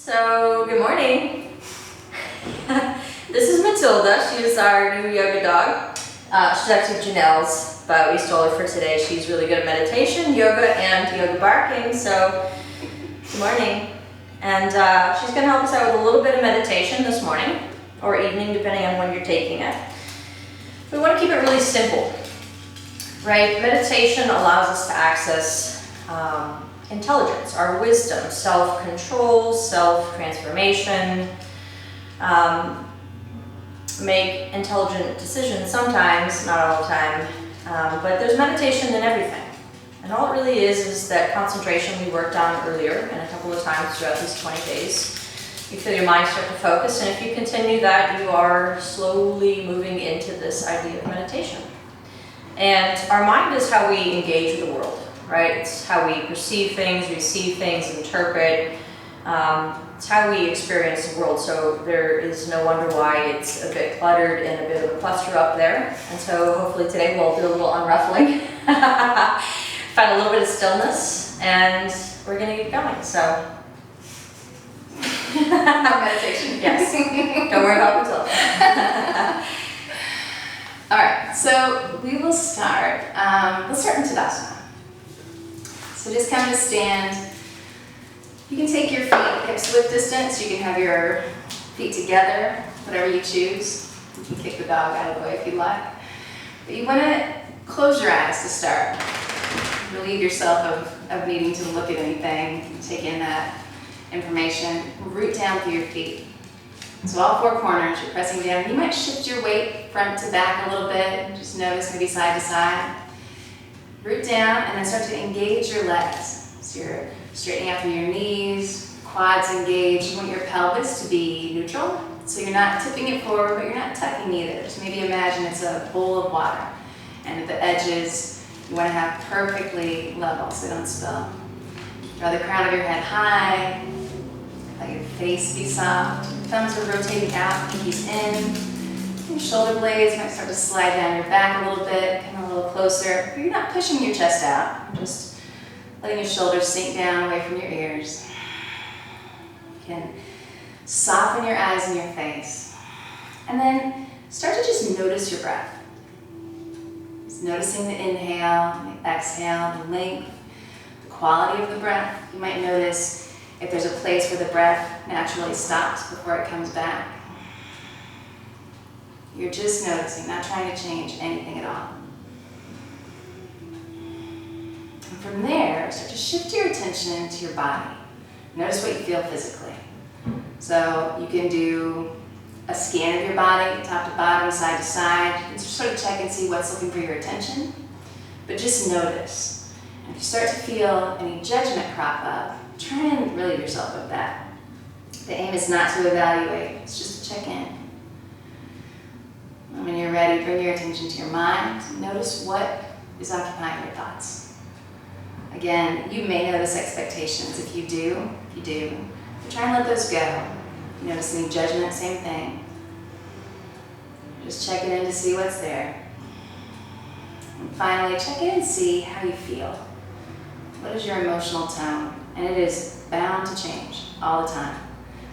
So, good morning. This is Matilda. She is our new yoga dog. She's actually Janelle's, but we stole her for today. She's really good at meditation, yoga, and yoga barking. So, good morning. And she's going to help us out with a little bit of meditation this morning, or evening, depending on when you're taking it. We want to keep it really simple, right? Meditation allows us to access intelligence, our wisdom, self-control, self-transformation, make intelligent decisions sometimes, not all the time, but there's meditation in everything. And all it really is that concentration we worked on earlier and a couple of times throughout these 20 days. You feel your mind start to focus, and if you continue that, you are slowly moving into this idea of meditation. And our mind is how we engage with the world, right? It's how we perceive things, receive things, interpret. It's how we experience the world. So there is no wonder why it's a bit cluttered and a bit of a cluster up there. And so hopefully today we'll do a little unruffling, find a little bit of stillness, and we're going to get going. So meditation. Yes. Don't worry about Matilda. All right, so we will start. Let's start in Tadasana. So just come to stand. You can take your feet hips width distance. You can have your feet together, whatever you choose. You can kick the dog out of the way if you like. But you want to close your eyes to start. Relieve yourself of needing to look at anything. Take in that information. Root down through your feet. So all four corners, you're pressing down. You might shift your weight front to back a little bit. Just notice maybe side to side. Root down and then start to engage your legs. So you're straightening out through your knees, quads engaged. You want your pelvis to be neutral. So you're not tipping it forward, but you're not tucking either. Just maybe imagine it's a bowl of water. And at the edges, you want to have perfectly level so they don't spill. Draw the crown of your head high. Let your face be soft. Thumbs are rotating out, pinkies in. Your shoulder blades might start to slide down your back a little bit, come a little closer. But you're not pushing your chest out. You're just letting your shoulders sink down away from your ears. You can soften your eyes and your face. And then start to just notice your breath. Just noticing the inhale, the exhale, the length, the quality of the breath. You might notice if there's a place where the breath naturally stops before it comes back. You're just noticing, not trying to change anything at all. And from there, start to shift your attention to your body. Notice what you feel physically. So you can do a scan of your body, top to bottom, side to side, and sort of check and see what's looking for your attention. But just notice. And if you start to feel any judgment crop up, try and relieve yourself of that. The aim is not to evaluate, it's just to check in. And when you're ready, bring your attention to your mind. Notice what is occupying your thoughts. Again, you may notice expectations. If you do, but try and let those go. If you notice any judgment, same thing. Just checking in to see what's there. And finally, check in and see how you feel. What is your emotional tone? And it is bound to change all the time.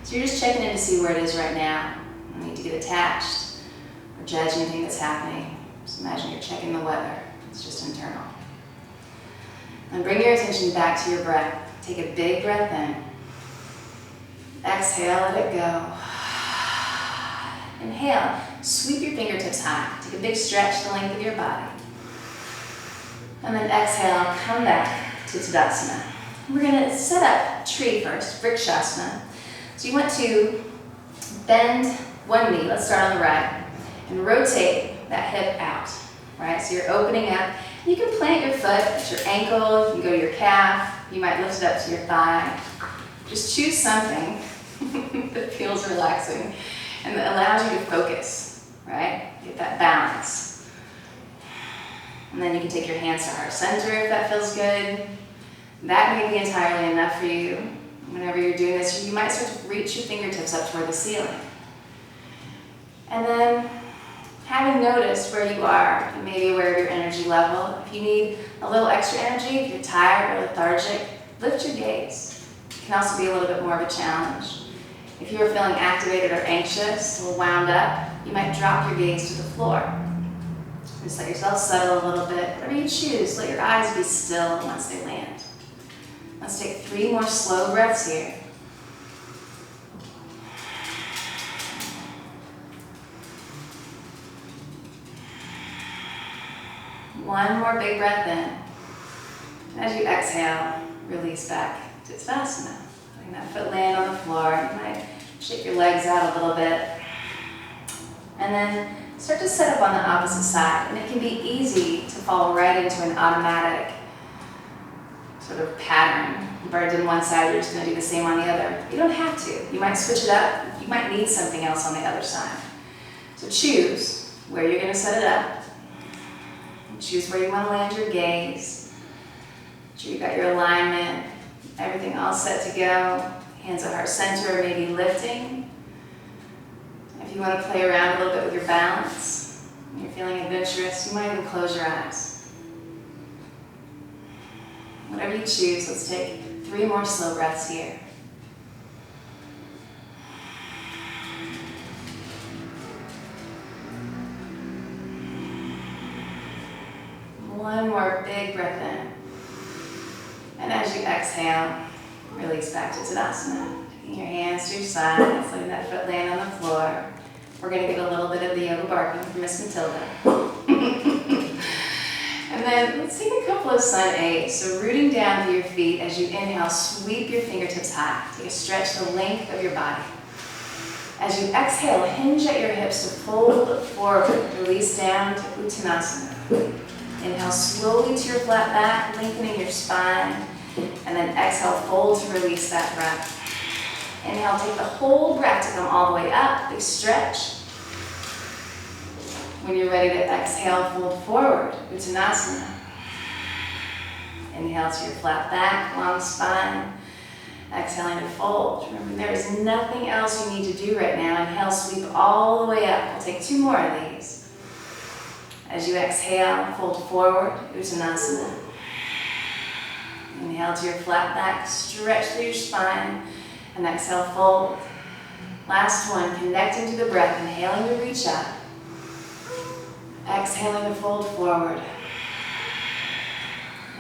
So you're just checking in to see where it is right now. You don't need to get attached or judge anything that's happening. Just imagine you're checking the weather. It's just internal. And bring your attention back to your breath. Take a big breath in. Exhale, let it go. Inhale, sweep your fingertips high. Take a big stretch the length of your body. And then exhale, come back to Tadasana. We're going to set up tree first, Vrikshasana. So you want to bend one knee, let's start on the right, and rotate that hip out, right? So you're opening up. You can plant your foot at your ankle, you can go to your calf, you might lift it up to your thigh. Just choose something that feels relaxing and that allows you to focus, right? Get that balance. And then you can take your hands to heart center if that feels good. That may be entirely enough for you. Whenever you're doing this, you might start to reach your fingertips up toward the ceiling. And then, having noticed where you are, you may be aware of your energy level. If you need a little extra energy, if you're tired or lethargic, lift your gaze. can also be a little bit more of a challenge. If you are feeling activated or anxious or wound up, you might drop your gaze to the floor. Just let yourself settle a little bit. Whatever you choose, let your eyes be still once they land. Let's take 3 more slow breaths here. One more big breath in. As you exhale, release back to Tadasana. Letting that foot land on the floor. You might shake your legs out a little bit. And then start to set up on the opposite side. And it can be easy to fall right into an automatic sort of pattern. Birds in one side, you're just going to do the same on the other. You don't have to. You might switch it up. You might need something else on the other side. So choose where you're going to set it up. Choose where you want to land your gaze. Make sure you got your alignment, everything all set to go. Hands at heart center, maybe lifting. If you want to play around a little bit with your balance, and you're feeling adventurous, you might even close your eyes. Whatever you choose, let's take 3 more slow breaths here. One more big breath in. And as you exhale, release back to Tadasana. Taking your hands to your sides, letting that foot land on the floor. We're going to get a little bit of the yoga barking from Miss Matilda. And then let's take a couple of sun A's. So rooting down through your feet as you inhale, sweep your fingertips high. Take a stretch the length of your body. As you exhale, hinge at your hips to fold forward. Release down to Uttanasana. Inhale slowly to your flat back, lengthening your spine. And then exhale, fold to release that breath. Inhale, take the whole breath to come all the way up. Big stretch. When you're ready to exhale, fold forward, Uttanasana. Inhale to your flat back, long spine. Exhaling to fold. Remember, there is nothing else you need to do right now. Inhale, sweep all the way up. We'll take 2 more of these. As you exhale, fold forward, Uttanasana. Inhale to your flat back, stretch through your spine, and exhale, fold. Last one, connecting to the breath, inhaling to reach up. Exhaling to fold forward.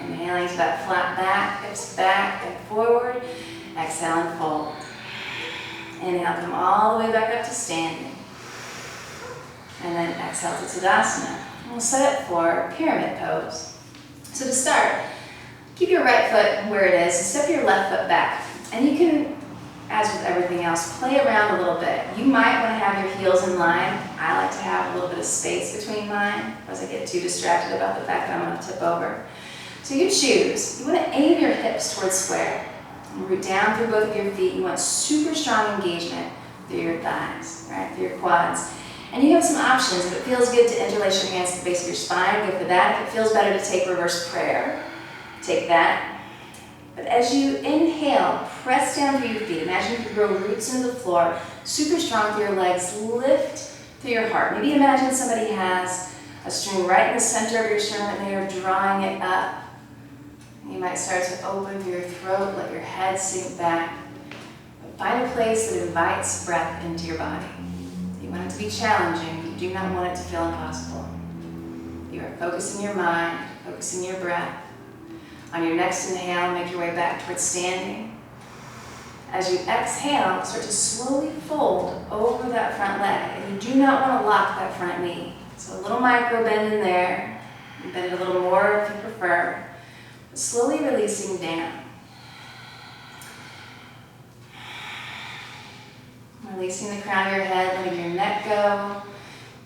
Inhaling to that flat back, hips back and forward. Exhale and fold. Inhale, come all the way back up to standing. And then exhale to Tadasana. We'll set it for pyramid pose. So to start, keep your right foot where it is and step your left foot back. And you can, as with everything else, play around a little bit. You might want to have your heels in line. I like to have a little bit of space between mine, otherwise I get too distracted about the fact that I'm going to tip over. So you choose. You want to aim your hips towards square. And root down through both of your feet. You want super strong engagement through your thighs, right, through your quads. And you have some options. If it feels good to interlace your hands at the base of your spine, go for that. If it feels better to take reverse prayer, take that. But as you inhale, press down through your feet. Imagine you could grow roots into the floor, super strong through your legs, lift through your heart. Maybe imagine somebody has a string right in the center of your sternum and they are drawing it up. You might start to open through your throat, let your head sink back. But find a place that invites breath into your body. You want it to be challenging. You do not want it to feel impossible. You are focusing your mind, focusing your breath. On your next inhale, make your way back towards standing. As you exhale, start to slowly fold over that front leg. And you do not want to lock that front knee. So a little micro bend in there. You bend it a little more if you prefer. But slowly releasing down. Releasing the crown of your head, letting your neck go.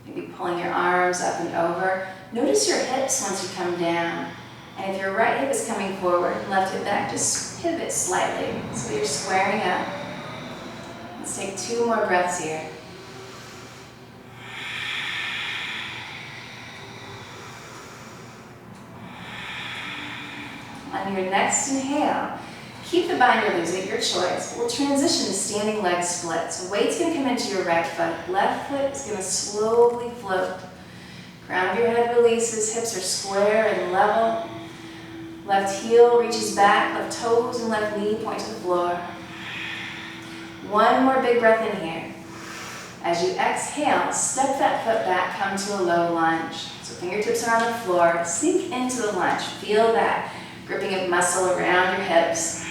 Maybe pulling your arms up and over. Notice your hips once you come down. And if your right hip is coming forward, left hip back, just pivot slightly so you're squaring up. Let's take 2 more breaths here. On your next inhale, keep the binder loose at your choice. We'll transition to standing leg split. So weight's going to come into your right foot. Left foot is going to slowly float. Crown of your head releases, hips are square and level. Left heel reaches back, left toes and left knee point to the floor. One more big breath in here. As you exhale, step that foot back, come to a low lunge. So fingertips are on the floor, sink into the lunge. Feel that gripping of muscle around your hips.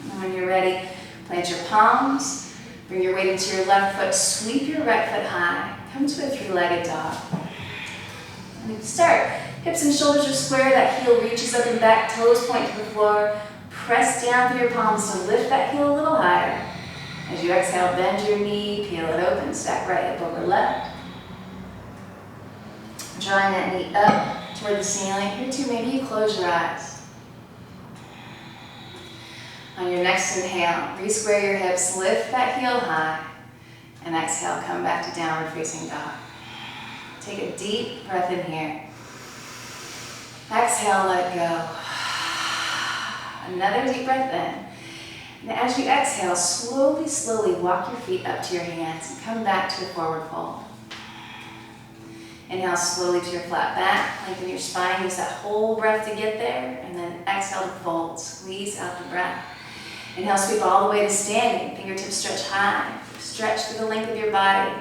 And when you're ready, plant your palms, bring your weight into your left foot, sweep your right foot high, come to a three-legged dog. And you start, hips and shoulders are square, that heel reaches up and back, toes point to the floor. Press down through your palms to lift that heel a little higher. As you exhale, bend your knee, peel it open, stack right hip over left. Drawing that knee up toward the ceiling. Here too, maybe you close your eyes. On your next inhale, re-square your hips, lift that heel high, and exhale, come back to downward facing dog. Take a deep breath in here. Exhale, let go. Another deep breath in. And as you exhale, slowly, slowly walk your feet up to your hands and come back to a forward fold. Inhale slowly to your flat back, lengthen your spine, use that whole breath to get there, and then exhale to fold, squeeze out the breath. Inhale, sweep all the way to standing, fingertips stretch high, stretch through the length of your body,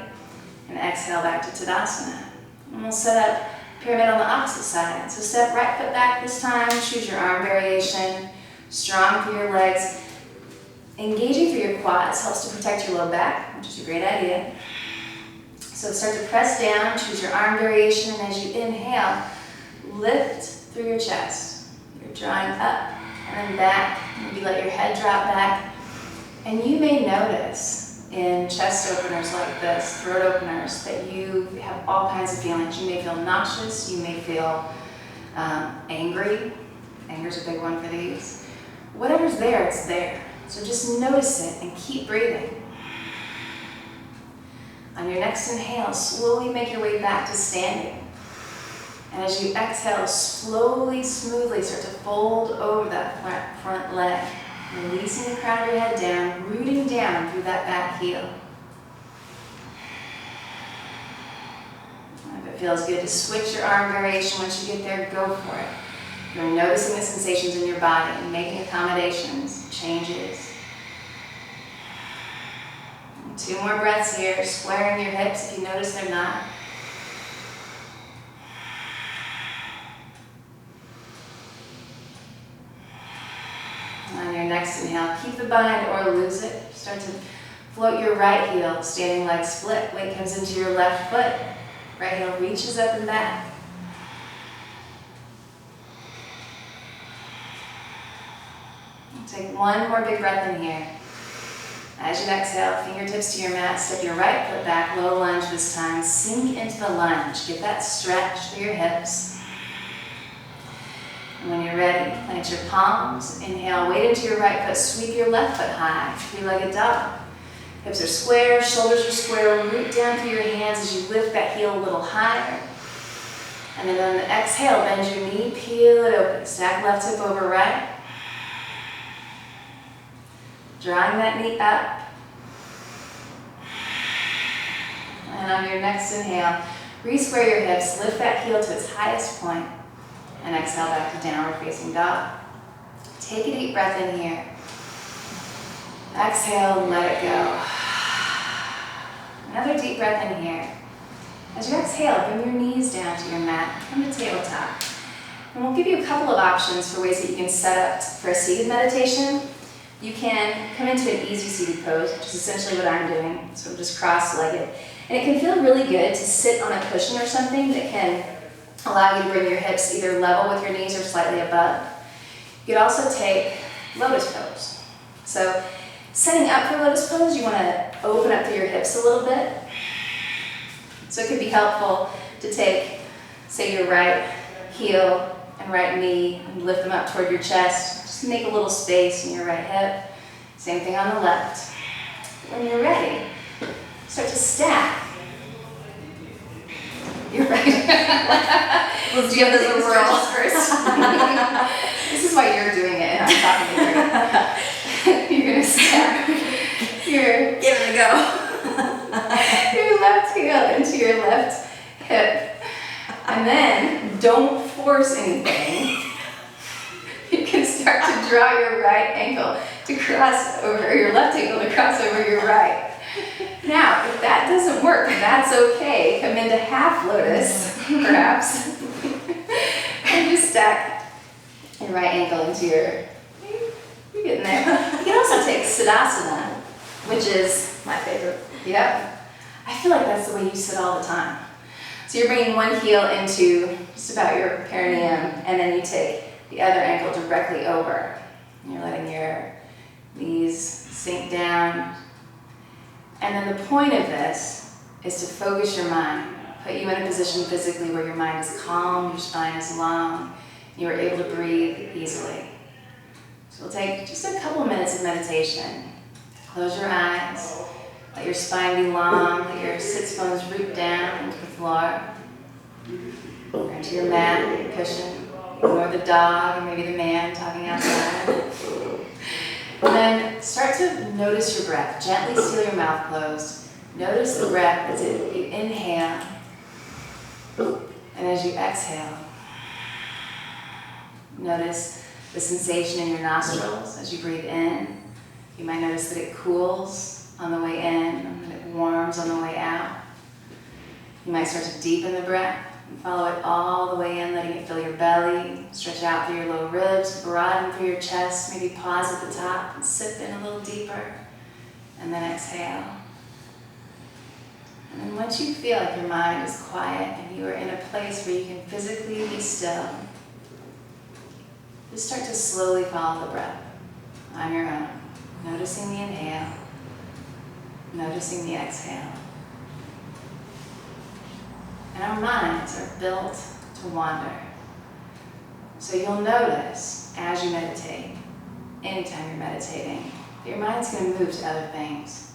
and exhale back to Tadasana. And we'll set up pyramid on the opposite side. So step right foot back this time, choose your arm variation, strong through your legs. Engaging through your quads helps to protect your low back, which is a great idea. So start to press down, choose your arm variation, and as you inhale, lift through your chest. You're drawing up and then back. Maybe let your head drop back. And you may notice in chest openers like this, throat openers, that you have all kinds of feelings. You may feel nauseous, you may feel angry. Anger's a big one for these. Whatever's there, it's there. So just notice it and keep breathing. On your next inhale, slowly make your way back to standing. And as you exhale, slowly, smoothly start to fold over that front leg, releasing the crown of your head down, rooting down through that back heel. If it feels good to switch your arm variation, once you get there, go for it. You're noticing the sensations in your body and making accommodations, changes. And 2 more breaths here, squaring your hips if you notice they're not. On your next inhale, keep the bind or lose it. Start to float your right heel, standing leg split. Weight comes into your left foot. Right heel reaches up and back. Take 1 more big breath in here. As you exhale, fingertips to your mat, step your right foot back, low lunge this time. Sink into the lunge. Get that stretch through your hips. And when you're ready, plant your palms. Inhale, weight into your right foot, sweep your left foot high, three-legged dog. Hips are square, shoulders are square, root down through your hands as you lift that heel a little higher. And then on the exhale, bend your knee, peel it open. Stack left hip over right. Drawing that knee up. And on your next inhale, re-square your hips, lift that heel to its highest point, and exhale back to downward facing dog. Take a deep breath in here. Exhale and let it go. Another deep breath in here. As you exhale, bring your knees down to your mat, come to tabletop. And we'll give you a couple of options for ways that you can set up for a seated meditation. You can come into an easy seated pose, which is essentially what I'm doing, so I'm just cross-legged. And it can feel really good to sit on a cushion or something that can allow you to bring your hips either level with your knees or slightly above. You could also take lotus pose. So setting up for lotus pose, you want to open up through your hips a little bit. So it could be helpful to take, say, your right heel and right knee and lift them up toward your chest. Just make a little space in your right hip. Same thing on the left. When you're ready, start to stack. You're right. Let's give this a whirl first. This is why you're doing it and I'm talking to you. You're going to stack your, Give it a go. your left heel into your left hip. And then don't force anything. draw your right ankle to cross over, or your left ankle to cross over your right. Now, if that doesn't work, that's okay. Come into half lotus, perhaps, and just stack your right ankle into your, you're getting there. You can also take Siddhasana, which is My favorite. yep. I feel like that's the way you sit all the time. So you're bringing one heel into just about your perineum, and then you take the other ankle directly over. And you're letting your knees sink down. And then the point of this is to focus your mind, put you in a position physically where your mind is calm, your spine is long, you are able to breathe easily. So we'll take just a couple minutes of meditation. Close your eyes. Let your spine be long, let your sits bones root down into the floor, or into your mat, your cushion. Ignore the dog or maybe the man talking outside. And then start to notice your breath. Gently seal your mouth closed. Notice the breath as you inhale, and as you exhale. Notice the sensation in your nostrils as you breathe in. You might notice that it cools on the way in, and it warms on the way out. You might start to deepen the breath and follow it all the way in, letting it fill your belly, stretch out through your low ribs, broaden through your chest, maybe pause at the top and sip in a little deeper, and then exhale. And then once you feel like your mind is quiet and you are in a place where you can physically be still, just start to slowly follow the breath on your own, noticing the inhale, noticing the exhale. And our minds are built to wander. So you'll notice as you meditate, anytime you're meditating, that your mind's going to move to other things.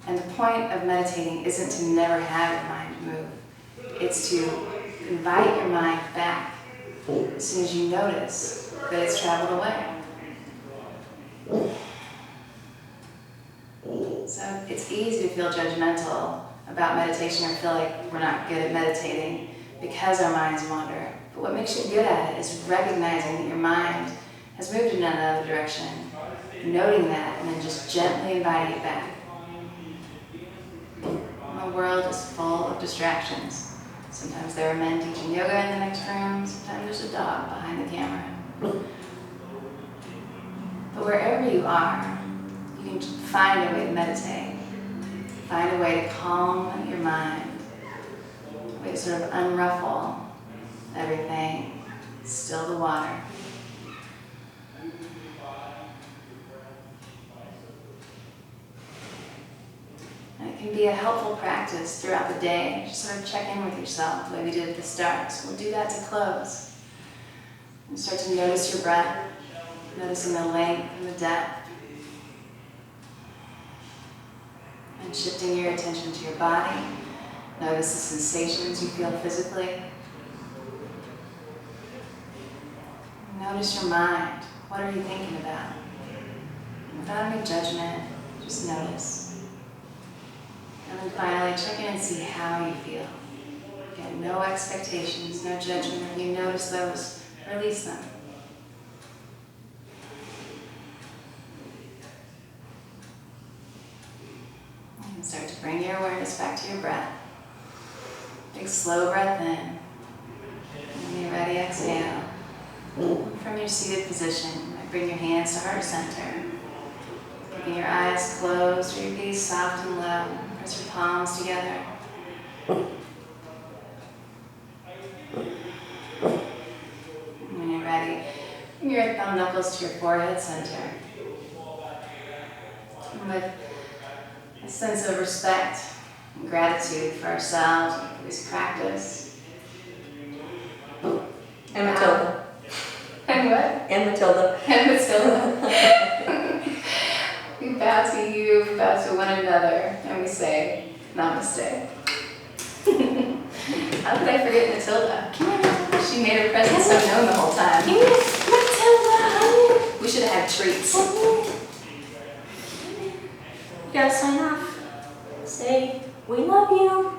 And the point of meditating isn't to never have your mind move. It's to invite your mind back as soon as you notice that it's traveled away. So it's easy to feel judgmental about meditation or feel like we're not good at meditating because our minds wander. But what makes you good at it is recognizing that your mind has moved in another direction, noting that, and then just gently inviting it back. The world is full of distractions. Sometimes there are men teaching yoga in the next room, sometimes there's a dog behind the camera. But wherever you are, you can find a way to meditate. Find a way to calm your mind, a way to sort of unruffle everything, still the water. And it can be a helpful practice throughout the day. Just sort of check in with yourself the way we did at the start. So we'll do that to close. And start to notice your breath, noticing the length and the depth. And shifting your attention to your body. Notice the sensations you feel physically. Notice your mind. What are you thinking about? Without any judgment, just notice. And then finally, check in and see how you feel. Again, no expectations, no judgment. If you notice those, release them. And start to bring your awareness back to your breath. Big slow breath in. And when you're ready, exhale. From your seated position, you might bring your hands to heart center. Keeping your eyes closed or your gaze soft and low. Press your palms together. And when you're ready, bring your thumb knuckles to your forehead center. And with a sense of respect and gratitude for ourselves and for this practice. And Matilda. And what? And Matilda. And Matilda. We bow to you, we bow to one another, and we say, Namaste. How could I forget Matilda? She made her presence so known the whole time. Matilda! We should have had treats. You gotta sign off. Say, we love you.